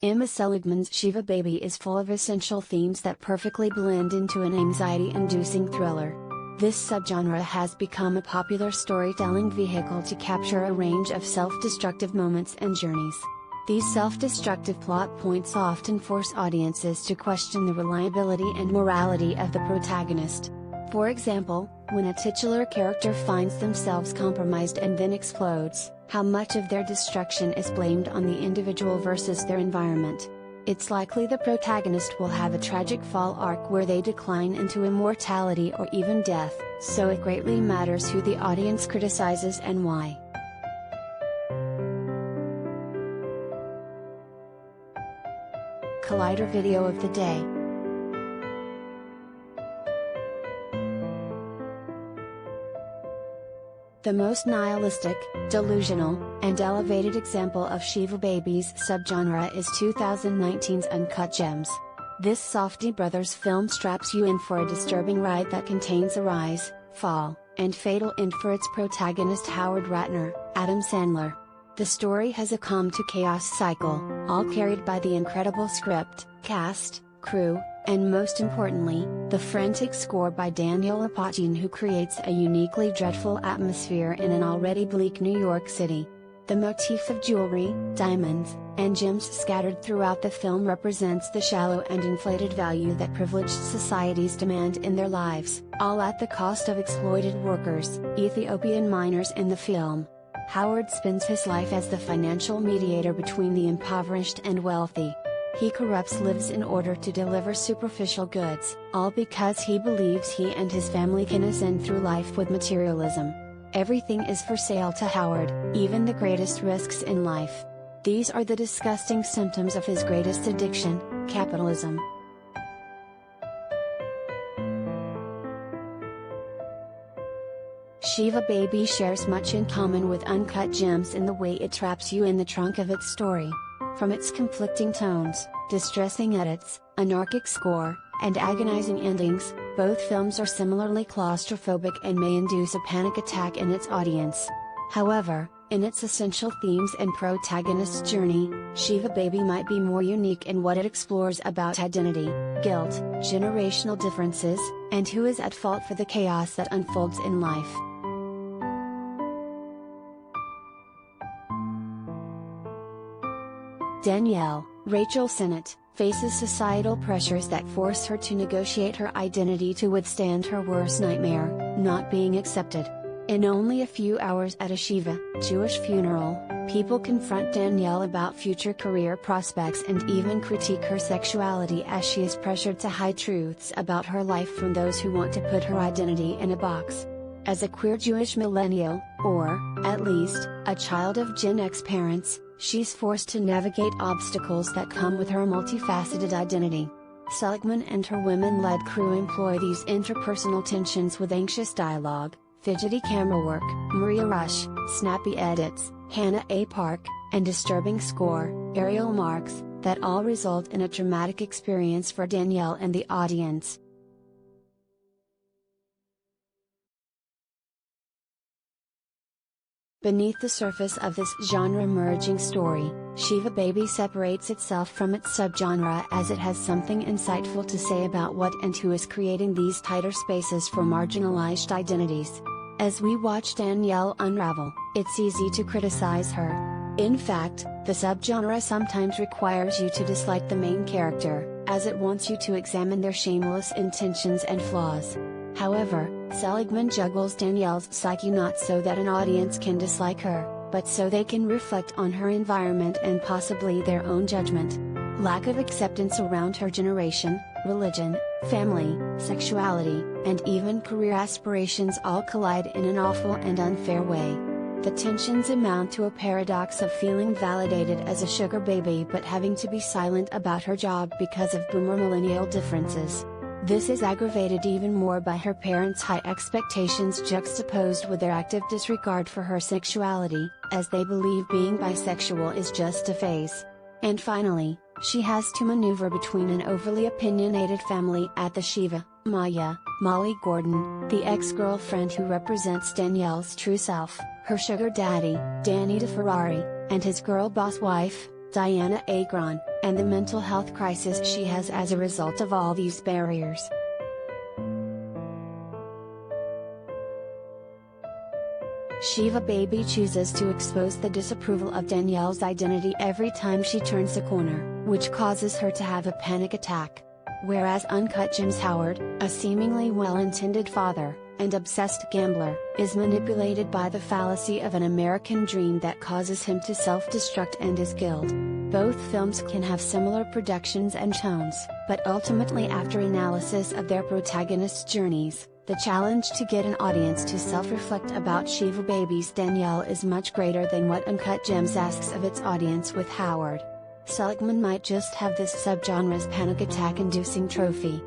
Emma Seligman's Shiva Baby is full of essential themes that perfectly blend into an anxiety-inducing thriller. This subgenre has become a popular storytelling vehicle to capture a range of self-destructive moments and journeys. These self-destructive plot points often force audiences to question the reliability and morality of the protagonist. For example, when a titular character finds themselves compromised and then explodes, how much of their destruction is blamed on the individual versus their environment? It's likely the protagonist will have a tragic fall arc where they decline into immortality or even death, so it greatly matters who the audience criticizes and why. Collider Video of the Day. The most nihilistic, delusional, and elevated example of Shiva Baby's subgenre is 2019's Uncut Gems. This Safdie brothers film straps you in for a disturbing ride that contains a rise, fall, and fatal end for its protagonist Howard Ratner, Adam Sandler. The story has a come-to-chaos cycle, all carried by the incredible script, cast, crew, and most importantly, the frantic score by Daniel Apogian, who creates a uniquely dreadful atmosphere in an already bleak New York City. The motif of jewelry, diamonds, and gems scattered throughout the film represents the shallow and inflated value that privileged societies demand in their lives, all at the cost of exploited workers, Ethiopian miners in the film. Howard spends his life as the financial mediator between the impoverished and wealthy. He corrupts lives in order to deliver superficial goods, all because he believes he and his family can ascend through life with materialism. Everything is for sale to Howard, even the greatest risks in life. These are the disgusting symptoms of his greatest addiction, capitalism. Shiva Baby shares much in common with Uncut Gems in the way it traps you in the trunk of its story. From its conflicting tones, distressing edits, anarchic score, and agonizing endings, both films are similarly claustrophobic and may induce a panic attack in its audience. However, in its essential themes and protagonist's journey, Shiva Baby might be more unique in what it explores about identity, guilt, generational differences, and who is at fault for the chaos that unfolds in life. Danielle, Rachel Sennett, faces societal pressures that force her to negotiate her identity to withstand her worst nightmare, not being accepted. In only a few hours at a Shiva, Jewish funeral, people confront Danielle about future career prospects and even critique her sexuality as she is pressured to hide truths about her life from those who want to put her identity in a box. As a queer Jewish millennial, or, at least, a child of Gen X parents, she's forced to navigate obstacles that come with her multifaceted identity. Seligman and her women-led crew employ these interpersonal tensions with anxious dialogue, fidgety camera work, Maria Rush, snappy edits, Hannah A. Park, and disturbing score, Ariel Marks, that all result in a dramatic experience for Danielle and the audience. Beneath the surface of this genre-merging story, Shiva Baby separates itself from its subgenre as it has something insightful to say about what and who is creating these tighter spaces for marginalized identities. As we watch Danielle unravel, it's easy to criticize her. In fact, the subgenre sometimes requires you to dislike the main character, as it wants you to examine their shameless intentions and flaws. However, Seligman juggles Danielle's psyche not so that an audience can dislike her, but so they can reflect on her environment and possibly their own judgment. Lack of acceptance around her generation, religion, family, sexuality, and even career aspirations all collide in an awful and unfair way. The tensions amount to a paradox of feeling validated as a sugar baby but having to be silent about her job because of boomer millennial differences. This is aggravated even more by her parents' high expectations juxtaposed with their active disregard for her sexuality, as they believe being bisexual is just a phase. And finally, she has to maneuver between an overly opinionated family at the Shiva, Maya, Molly Gordon, the ex-girlfriend who represents Danielle's true self, her sugar daddy, Danny DeFerrari, and his girl boss wife, Diana Agron, and the mental health crisis she has as a result of all these barriers. Shiva Baby chooses to expose the disapproval of Danielle's identity every time she turns a corner, which causes her to have a panic attack. Whereas Uncut James Howard, a seemingly well-intended father, and obsessed gambler, is manipulated by the fallacy of an American dream that causes him to self-destruct and is killed. Both films can have similar productions and tones, but ultimately after analysis of their protagonists' journeys, the challenge to get an audience to self-reflect about Shiva Baby's Danielle is much greater than what Uncut Gems asks of its audience with Howard. Seligman might just have this subgenre's panic attack-inducing trophy.